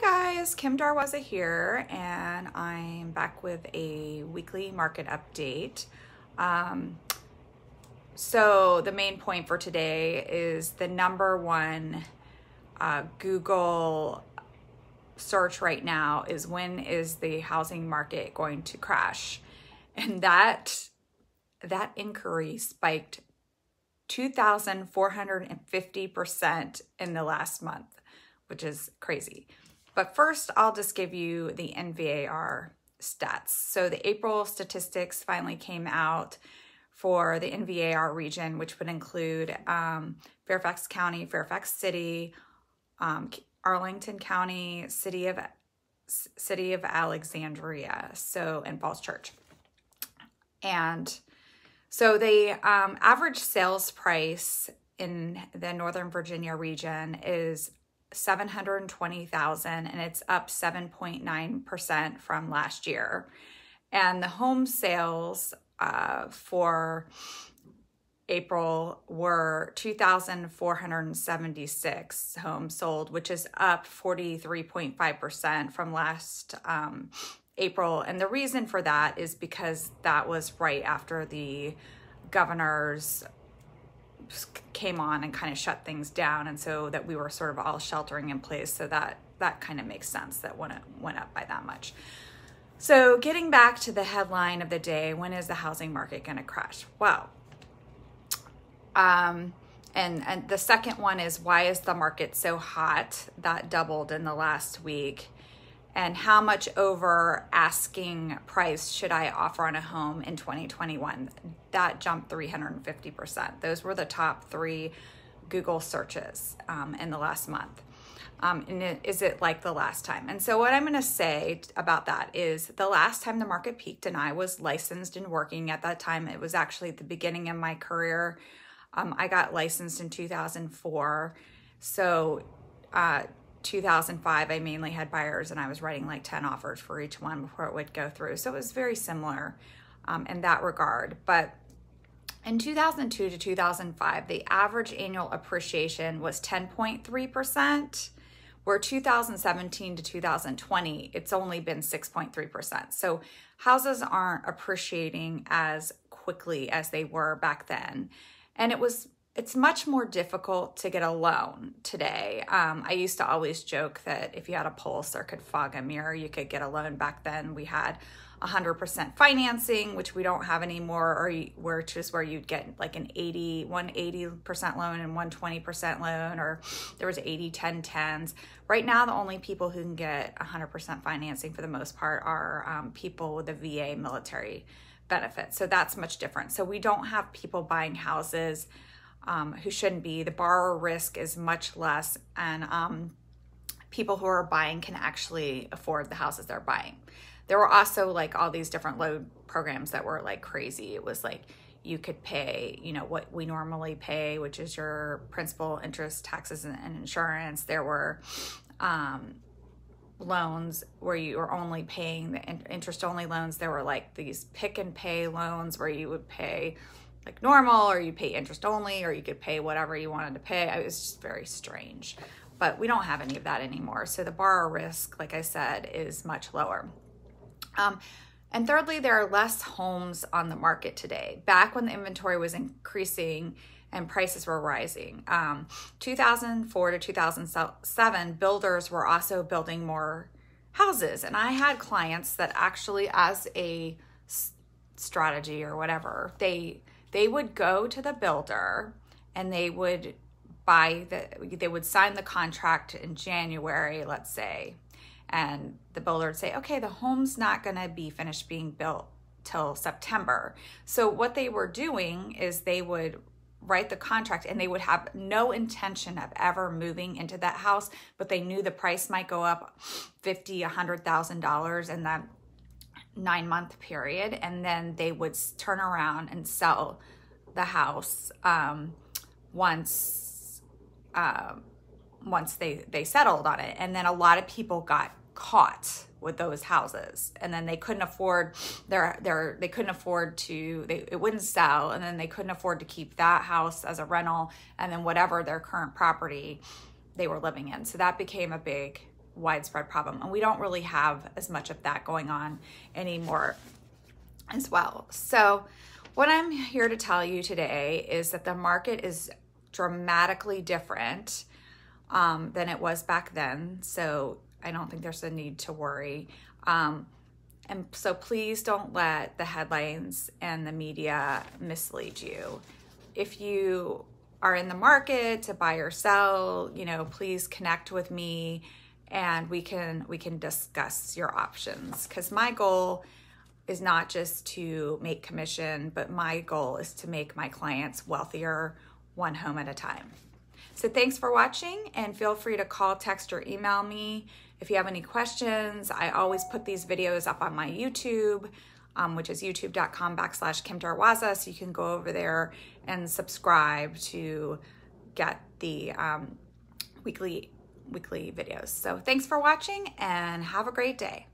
Hi guys, Kim Darwaza here, and I'm back with a weekly market update. So the main point for today is the number one Google search right now is when is the housing market going to crash? And that inquiry spiked 2,450% in the last month, which is crazy. But first, I'll just give you the NVAR stats. So the April statistics finally came out for the NVAR region, which would include Fairfax County, Fairfax City, Arlington County, City of Alexandria, and Falls Church. And so the average sales price in the Northern Virginia region is $720,000, and it's up 7.9% from last year. And the home sales for April were 2,476 homes sold, which is up 43.5% from last April. And the reason for that is because that was right after the governor's came on and kind of shut things down, and so that we were sort of all sheltering in place, so that kind of makes sense that when it went up by that much. So getting back to the headline of the day, when is the housing market going to crash? Well, and the second one is, why is the market so hot? That doubled in the last week. And how much over asking price should I offer on a home in 2021? That jumped 350%. Those were the top three Google searches in the last month. And is it like the last time? And so what I'm going to say about that is, the last time the market peaked and I was licensed and working at that time, it was actually at the beginning of my career. I got licensed in 2004. So 2005, I mainly had buyers, and I was writing like 10 offers for each one before it would go through. So it was very similar in that regard. But in 2002 to 2005, the average annual appreciation was 10.3%, where 2017 to 2020, it's only been 6.3%. So houses aren't appreciating as quickly as they were back then. And it's much more difficult to get a loan today. I used to always joke that if you had a pulse or could fog a mirror, you could get a loan. Back then we had 100% financing, which we don't have anymore, which is where you'd get like one 80% loan and 120% loan, or there was 80-10-10s. Right now, the only people who can get 100% financing for the most part are people with a VA military benefit. So that's much different. So we don't have people buying houses who shouldn't be. The borrower risk is much less, and people who are buying can actually afford the houses they're buying. There were also like all these different loan programs that were like crazy. It was like you could pay, what we normally pay, which is your principal, interest, taxes, and insurance. There were loans where you were only paying the interest-only loans. There were like these pick and pay loans where you would pay like normal, or you pay interest only, or you could pay whatever you wanted to pay. It was just very strange, but we don't have any of that anymore. So the borrower risk, like I said, is much lower. And thirdly, there are less homes on the market today. Back when the inventory was increasing and prices were rising, 2004 to 2007, builders were also building more houses. And I had clients that actually, as a strategy or whatever, they would go to the builder and they would they would sign the contract in January, let's say, and the builder would say, okay, the home's not going to be finished being built till September. So what they were doing is they would write the contract, and they would have no intention of ever moving into that house, but they knew the price might go up $50,000, $100,000 in that 9-month period, and then they would turn around and sell the house once they settled on it. And then a lot of people got caught with those houses, and then they couldn't afford it wouldn't sell, and then they couldn't afford to keep that house as a rental, and then whatever their current property they were living in. So that became a big widespread problem. And we don't really have as much of that going on anymore as well. So what I'm here to tell you today is that the market is dramatically different than it was back then. So I don't think there's a need to worry. And so please don't let the headlines and the media mislead you. If you are in the market to buy or sell, you know, please connect with me and we can discuss your options, because my goal is not just to make commission, but my goal is to make my clients wealthier one home at a time. So thanks for watching, and feel free to call, text, or email me if you have any questions. I always put these videos up on my YouTube, which is youtube.com/Kim Darwaza. So you can go over there and subscribe to get the weekly videos. So thanks for watching and have a great day.